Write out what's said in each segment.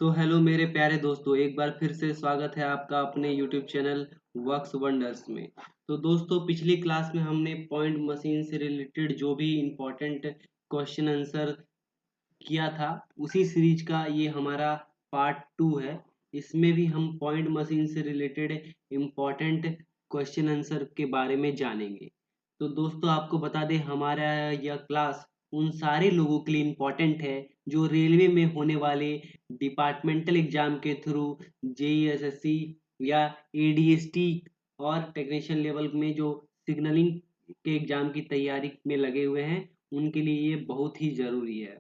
तो हेलो मेरे प्यारे दोस्तों, एक बार फिर से स्वागत है आपका अपने यूट्यूब चैनल वर्क्स वंडर्स में। तो दोस्तों, पिछली क्लास में हमने पॉइंट मशीन से रिलेटेड जो भी इम्पोर्टेंट क्वेश्चन आंसर किया था, उसी सीरीज का ये हमारा पार्ट 2 है। इसमें भी हम पॉइंट मशीन से रिलेटेड इम्पोर्टेंट क्वेश्चन आंसर के बारे में जानेंगे। तो दोस्तों, आपको बता दें, हमारा यह क्लास उन सारे लोगों के लिए इम्पोर्टेंट है जो रेलवे में होने वाले डिपार्टमेंटल एग्जाम के थ्रू जेईएसएससी या एडीएसटी और टेक्नीशियन लेवल में जो सिग्नलिंग के एग्जाम की तैयारी में लगे हुए हैं, उनके लिए ये बहुत ही ज़रूरी है।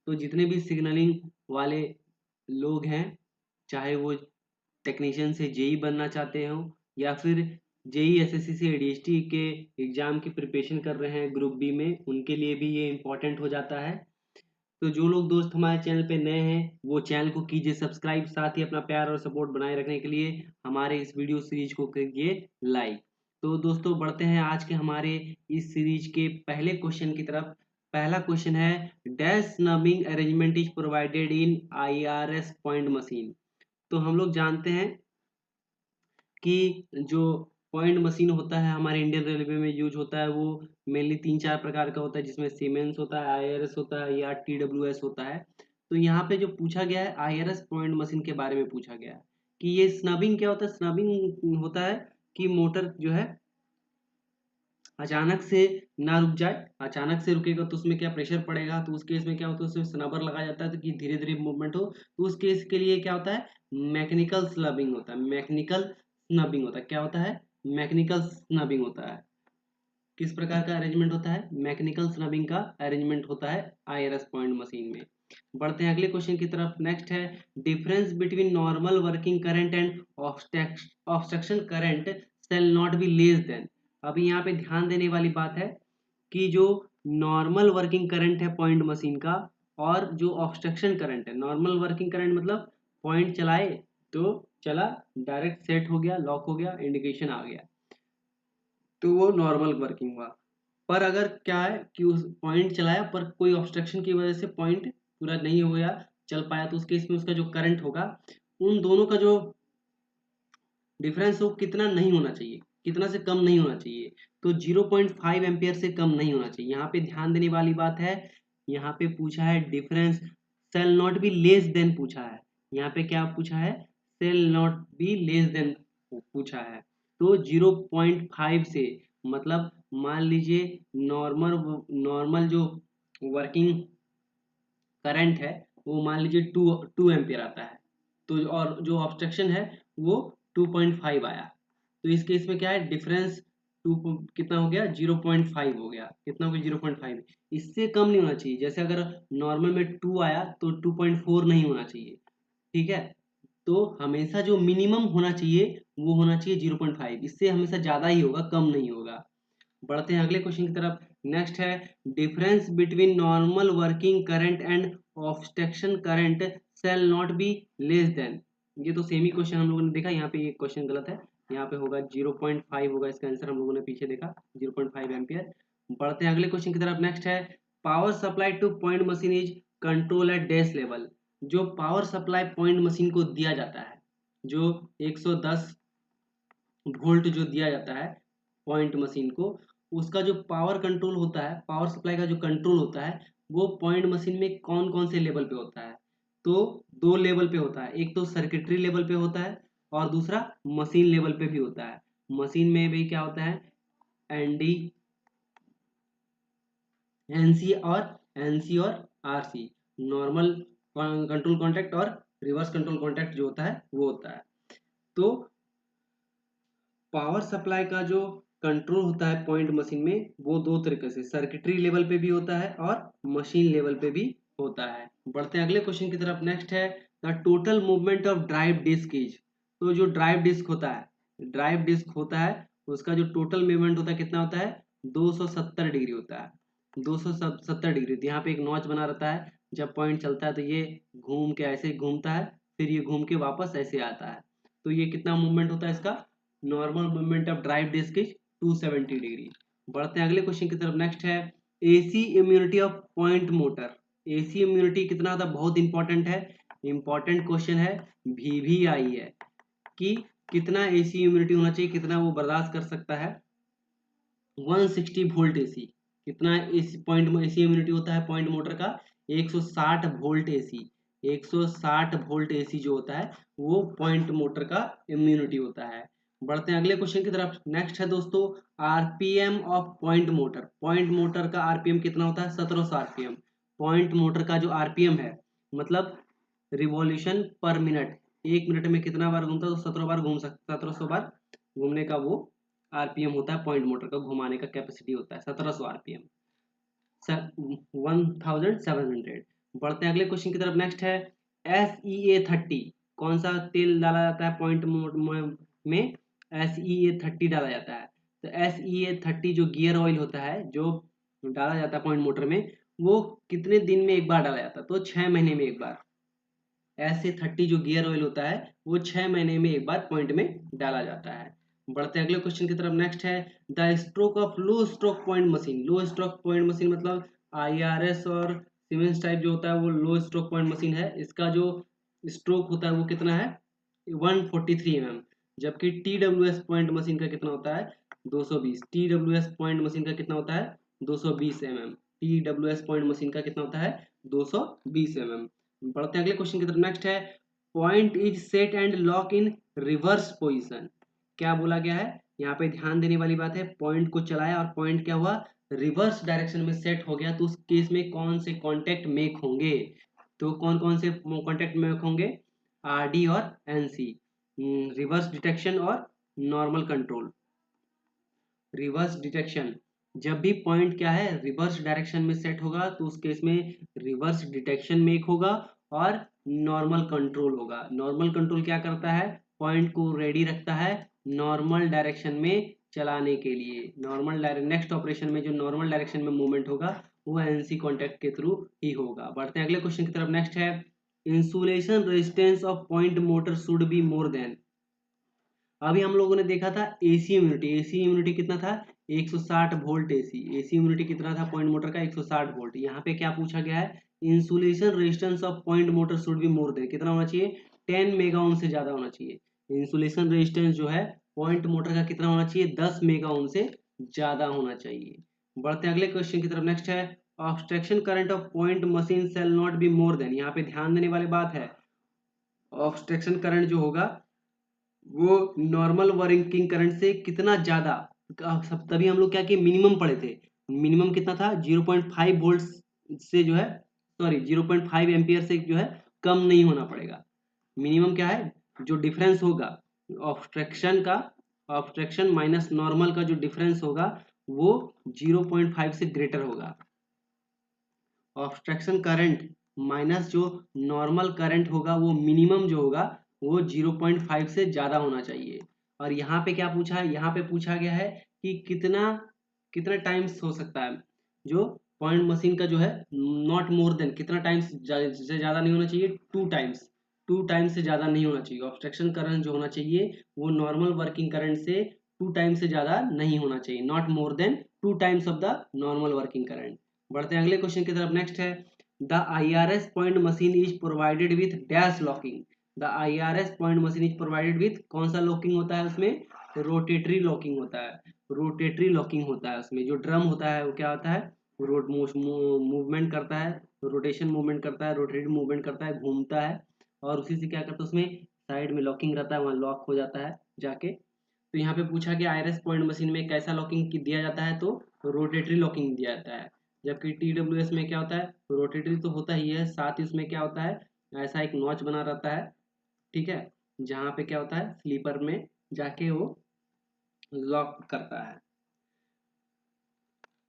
तो जितने भी सिग्नलिंग वाले लोग हैं, चाहे वो टेक्नीशियन से जेई बनना चाहते हो या फिर जेई एसएससी से एडीएसटी के एग्जाम की प्रिपरेशन कर रहे हैं ग्रुप बी में, उनके लिए भी ये इम्पोर्टेंट हो जाता है। तो जो लोग दोस्त हमारे चैनल पे नए हैं, वो चैनल को कीजिए सब्सक्राइब, साथ ही अपना प्यार और सपोर्ट बनाए रखने के लिए हमारे इस वीडियो सीरीज को कीजिए लाइक। तो दोस्तों, बढ़ते हैं आज के हमारे इस सीरीज के पहले क्वेश्चन की तरफ। पहला क्वेश्चन है, dash snubbing arrangement is provided in IRS point machine. तो हम लोग जानते हैं कि जो पॉइंट मशीन होता है हमारे इंडियन रेलवे में यूज होता है, वो मेनली 3-4 प्रकार का होता है, जिसमें सीमेंस होता है, आईआरएस होता है या टीडब्ल्यूएस होता है। तो यहाँ पे जो पूछा गया है, आईआरएस पॉइंट मशीन के बारे में पूछा गया है कि ये स्नबिंग क्या होता है। स्नबिंग होता है कि मोटर जो है अचानक से ना रुक जाए। अचानक से रुकेगा तो उसमें क्या प्रेशर पड़ेगा, तो उस केस में क्या होता है, उसमें स्नबर लगाया जाता है तो कि धीरे धीरे मूवमेंट हो। तो उस केस के लिए क्या होता है, मैकेनिकल स्नबिंग होता है। मैकेनिकल स्नबिंग होता है, क्या होता है, मैकेनिकल स्नबिंग होता है। किस प्रकार का अरेंजमेंट होता है, मैकेनिकल स्नबिंग का अरेंजमेंट होता है आईआरएस पॉइंट मशीन में। बढ़ते हैं अगले क्वेश्चन की तरफ। नेक्स्ट है, difference between normal working current and obstruction current shall not be less then. अभी यहाँ पे ध्यान देने वाली बात है कि जो नॉर्मल वर्किंग करंट है पॉइंट मशीन का, और जो ऑब्स्ट्रक्शन करंट है, नॉर्मल वर्किंग करंट मतलब पॉइंट चलाए तो चला, डायरेक्ट सेट हो गया, लॉक हो गया, इंडिकेशन आ गया, तो वो नॉर्मल वर्किंग हुआ। पर अगर क्या है कि उस पॉइंट चलाया पर कोई ऑब्स्ट्रक्शन की वजह से पॉइंट पूरा नहीं हो गया, चल पाया, तो उस केस में उसका जो करंट होगा, उन दोनों का जो डिफरेंस हो कितना नहीं होना चाहिए, कितना से कम नहीं होना चाहिए। तो 0.5 एम्पियर से कम नहीं होना चाहिए। यहाँ पे ध्यान देने वाली बात है, यहाँ पे पूछा है difference shall not be less than पूछा है। यहाँ पे क्या पूछा है, shall not be less than पूछा है। तो 0.5 से मतलब मान लीजिए नॉर्मल नॉर्मल जो वर्किंग करंट है वो मान लीजिए 2 एम्पियर आता है, तो और जो ऑब्स्ट्रक्शन है वो 2.5 आया, तो इस केस में क्या है, डिफरेंस टू कितना हो गया, 0.5 हो गया। कितना हो गया, 0.5। इससे कम नहीं होना चाहिए। जैसे अगर नॉर्मल में 2 आया तो 2.4 नहीं होना चाहिए, ठीक है। तो हमेशा जो मिनिमम होना चाहिए वो होना चाहिए 0.5। इससे हमेशा ज़्यादा ही होगा, कम नहीं होगा। बढ़ते हैं अगले क्वेश्चन की तरफ। नेक्स्ट है, difference between normal working current and obstruction current shall not be less then. ये तो सेम ही क्वेश्चन हम लोगों ने देखा, यहाँ पे ये क्वेश्चन गलत है। यहाँ पे होगा 0.5 होगा इसका आंसर, हम लोगों ने पीछे देखा 0.5 एम्पियर। बढ़ते हैं अगले क्वेश्चन की तरफ। नेक्स्ट है, power supply to point machine is control at dash level. जो पावर सप्लाई पॉइंट मशीन को दिया जाता है, जो 110 वोल्ट जो दिया जाता है पॉइंट मशीन को, उसका जो पावर कंट्रोल होता है, पावर सप्लाई का जो कंट्रोल होता है, वो पॉइंट मशीन में कौन कौन से लेवल पे होता है। तो 2 लेवल पे होता है, एक तो सर्किटरी लेवल पे होता है और दूसरा मशीन लेवल पे भी होता है। मशीन में भी क्या होता है, एनडी, एनसी और आरसी, नॉर्मल कंट्रोल कॉन्टैक्ट और रिवर्स कंट्रोल कॉन्टैक्ट जो होता है वो होता है। तो पावर सप्लाई का जो कंट्रोल होता है पॉइंट मशीन में, वो 2 तरीके से, सर्किटरी लेवल पे भी होता है और मशीन लेवल पे भी होता है। बढ़ते हैं अगले क्वेश्चन की तरफ। नेक्स्ट है, the total movement of drive disc is. तो जो ड्राइव डिस्क होता है, ड्राइव डिस्क होता है, उसका जो टोटल मूवमेंट होता है कितना होता है, 270 डिग्री होता है। 270 डिग्री होती है। यहाँ पे एक नॉच बना रहता है, जब पॉइंट चलता है तो ये घूम के ऐसे घूमता है, फिर ये घूम के वापस ऐसे आता है। तो ये कितना मूवमेंट होता है इसका, normal movement of drive disc is 270 degree. बढ़ते हैं अगले क्वेश्चन की तरफ। नेक्स्ट है, AC immunity of point motor. AC immunity कितना होता है, बहुत इंपॉर्टेंट है। इंपॉर्टेंट क्वेश्चन है, भी आई है कि कितना एसी ह्यूमिडिटी होना चाहिए, कितना वो बर्दाश्त कर सकता है। 160 वोल्ट एसी, कितना एसी पॉइंट एसी ह्यूमिडिटी होता है पॉइंट मोटर का, 160 वोल्ट एसी। 160 वोल्ट एसी जो होता है वो पॉइंट मोटर का इम्यूनिटी होता है। बढ़ते हैं अगले क्वेश्चन की तरफ। नेक्स्ट है दोस्तों RPM of point motor. Point motor का आरपीएम कितना होता है? 1700 आरपीएम। पॉइंट मोटर का जो आरपीएम है मतलब रिवॉल्यूशन पर मिनट, एक मिनट में कितना बार घूमता है? तो 17 बार घूम सकता, 1700 बार घूमने का वो आरपीएम होता है पॉइंट मोटर का, घुमाने का कैपेसिटी होता है 1700 आरपीएम, 1700। बढ़ते हैं अगले क्वेश्चन की तरफ। नेक्स्ट है SEA30। कौन सा तेल डाला जाता है पॉइंट में? SEA30 डाला जाता है। तो SEA30 जो गियर ऑयल होता है जो डाला जाता है पॉइंट मोटर में, वो कितने दिन में एक बार डाला जाता है? तो 6 महीने में एक बार। SEA30 जो गियर ऑयल होता है वो 6 महीने में एक बार पॉइंट में डाला जाता है। बढ़ते हैं अगले क्वेश्चन की तरफ। नेक्स्ट है the stroke of low stroke point machine. Low stroke point machine मतलब IRS और सीमेंस टाइप जो होता है वो लो स्ट्रोक पॉइंट मशीन है। इसका जो स्ट्रोक होता है वो कितना है? 143 mm। जबकि TWS पॉइंट मशीन का कितना होता है? 220। TWS पॉइंट मशीन का कितना होता है? 220 mm। TWS पॉइंट मशीन का कितना होता है? 220 mm। बढ़ते हैं अगले क्वेश्चन की तरफ। नेक्स्ट है point is set and lock in reverse position. क्या बोला गया है यहाँ पे? ध्यान देने वाली बात है, पॉइंट को चलाया और पॉइंट क्या हुआ? रिवर्स डायरेक्शन में सेट हो गया। तो उस केस में कौन से कॉन्टेक्ट मेक होंगे? तो कौन कौन से कॉन्टेक्ट मेक होंगे? RD और NC, रिवर्स डिटेक्शन और नॉर्मल कंट्रोल। रिवर्स डिटेक्शन, जब भी पॉइंट क्या है रिवर्स डायरेक्शन में सेट होगा तो उस केस में रिवर्स डिटेक्शन मेक होगा और नॉर्मल कंट्रोल होगा। नॉर्मल कंट्रोल क्या करता है? पॉइंट को रेडी रखता है नॉर्मल डायरेक्शन में चलाने के लिए। नॉर्मल डायरेक्शन, नेक्स्ट ऑपरेशन में जो नॉर्मल डायरेक्शन में मूवमेंट होगा वो NC कॉन्टेक्ट के थ्रू ही होगा। बढ़ते हैं अगले क्वेश्चन की तरफ। नेक्स्ट है insulation resistance of point motor should be more than. अभी हम लोगों ने देखा था एसी इम्यूनिटी। एसी इम्यूनिटी कितना था? 160 वोल्ट एसी। एसी इम्यूनिटी कितना था पॉइंट मोटर का? 160 वोल्ट। यहाँ पे क्या पूछा गया है? Insulation resistance of point motor should be more than, कितना होना चाहिए? 10 मेगा ओम से ज्यादा होना चाहिए। इंसुलेशन रेजिस्टेंस जो है पॉइंट मोटर का कितना होना चाहिए? 10 मेगा ओम से ज्यादा होना चाहिए। बढ़ते हैं अगले क्वेश्चन की तरफ। नेक्स्ट है obstruction current of point machine shall not be more then. यहाँ पे ध्यान देने वाली बात है, ऑब्स्ट्रक्शन करंट जो होगा वो नॉर्मल वर्किंग करंट से कितना ज्यादा, सब तभी हम लोग क्या किए मिनिमम पढ़े थे। मिनिमम कितना था? 0.5 वोल्ट से जो है, सॉरी 0.5 एम्पियर से जो है कम नहीं होना पड़ेगा। मिनिमम क्या है? जो डिफरेंस होगा ऑब्स्ट्रक्शन का, ऑब्स्ट्रक्शन माइनस नॉर्मल का जो डिफरेंस होगा वो 0.5 से ग्रेटर होगा। ऑब्स्ट्रक्शन करंट माइनस जो नॉर्मल करंट होगा वो मिनिमम जो होगा वो 0.5 से ज्यादा होना चाहिए। और यहाँ पे क्या पूछा है? यहाँ पे पूछा गया है कि कितना कितना टाइम्स हो सकता है जो पॉइंट मशीन का जो है नॉट मोर देन, कितना टाइम्स से ज्यादा नहीं होना चाहिए? 2 टाइम्स। 2 टाइम्स से ज्यादा नहीं होना चाहिए। ऑब्स्ट्रक्शन करंट जो होना चाहिए वो नॉर्मल वर्किंग करंट से 2 टाइम्स से ज्यादा नहीं होना चाहिए, not more than 2 times of the normal working current. बढ़ते हैं अगले क्वेश्चन की तरफ। नेक्स्ट है the IRS point machine is provided with dash locking. The IRS point machine is provided with कौन सा लॉकिंग होता है उसमें? रोटेटरी लॉकिंग होता है। रोटेटरी लॉकिंग होता है उसमें। जो ड्रम होता है वो क्या होता है? रोट मूवमेंट करता है, रोटेशन मूवमेंट करता है, रोटेटरी मूवमेंट करता है, घूमता है और उसी से क्या करता है उसमें साइड में लॉकिंग रहता है, वहाँ लॉक हो जाता है जाके। तो यहाँ पे पूछा गया IRS पॉइंट मशीन में कैसा लॉकिंग दिया जाता है? तो रोटेटरी लॉकिंग दिया जाता है। जबकि TWS में क्या होता है? रोटेटरी तो होता ही है, साथ ही उसमें क्या होता है? ऐसा एक नॉच बना रहता है, ठीक है, जहाँ पे क्या होता है स्लीपर में जाके वो लॉक करता है।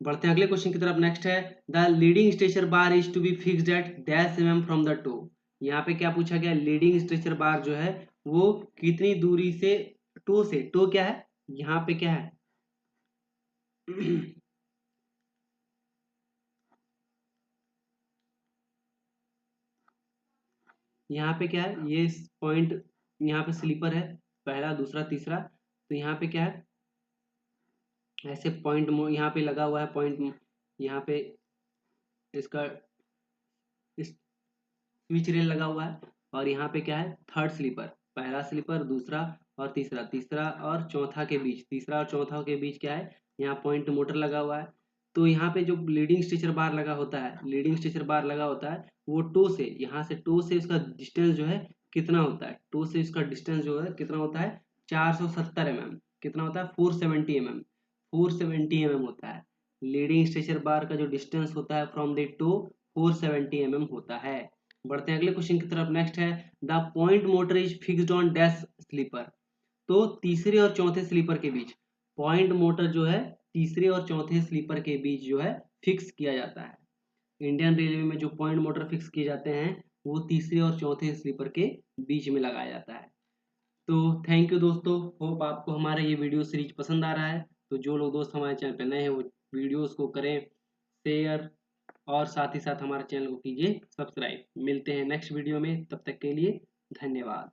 बढ़ते हैं अगले क्वेश्चन की तरफ। नेक्स्ट है the leading stretcher bar is to be fixed at dash mm from the toe. यहाँ पे क्या पूछा गया? लीडिंग स्ट्रेचर बार जो है वो कितनी दूरी से टो से, टो क्या है यहाँ पे क्या है? यहाँ पे क्या है? ये पॉइंट यहाँ पे स्लीपर है, पहला दूसरा तीसरा। तो यहाँ पे क्या है? ऐसे पॉइंट यहाँ पे लगा हुआ है पॉइंट, यहाँ पे इसका स्विच रेल लगा हुआ है। और यहाँ पे क्या है, थर्ड स्लीपर, पहला स्लीपर, दूसरा और तीसरा, तीसरा और चौथा के बीच, तीसरा और चौथा के बीच क्या है, यहाँ पॉइंट मोटर लगा हुआ है। तो यहाँ पे जो लीडिंग स्ट्रेचर बार लगा होता है, लीडिंग स्ट्रेचर बार लगा होता है, वो टो से, यहाँ से टो से उसका डिस्टेंस जो है कितना होता है, टो से उसका डिस्टेंस जो है कितना होता है, 470 mm। कितना होता है, 470 mm, 470 mm होता है। लीडिंग स्ट्रेचर बार का जो डिस्टेंस होता है फ्रॉम द टो 470 mm होता है। बढ़ते हैं अगले क्वेश्चन की तरफ। नेक्स्ट है, the point motor is fixed on dash sleeper. तो तीसरे और चौथे स्लीपर के बीच पॉइंट मोटर जो है तीसरे और चौथे स्लीपर के बीच जो है फिक्स किया जाता है। इंडियन रेलवे में जो पॉइंट मोटर फिक्स किए जाते हैं वो तीसरे और चौथे स्लीपर के बीच में लगाया जाता है। तो थैंक यू दोस्तों, होप आपको हमारा ये वीडियो सीरीज पसंद आ रहा है। तो जो लोग दोस्त हमारे चैनल पर नए हैं वो वीडियोस को करें शेयर, और साथ ही साथ हमारे चैनल को कीजिए सब्सक्राइब। मिलते हैं नेक्स्ट वीडियो में, तब तक के लिए धन्यवाद।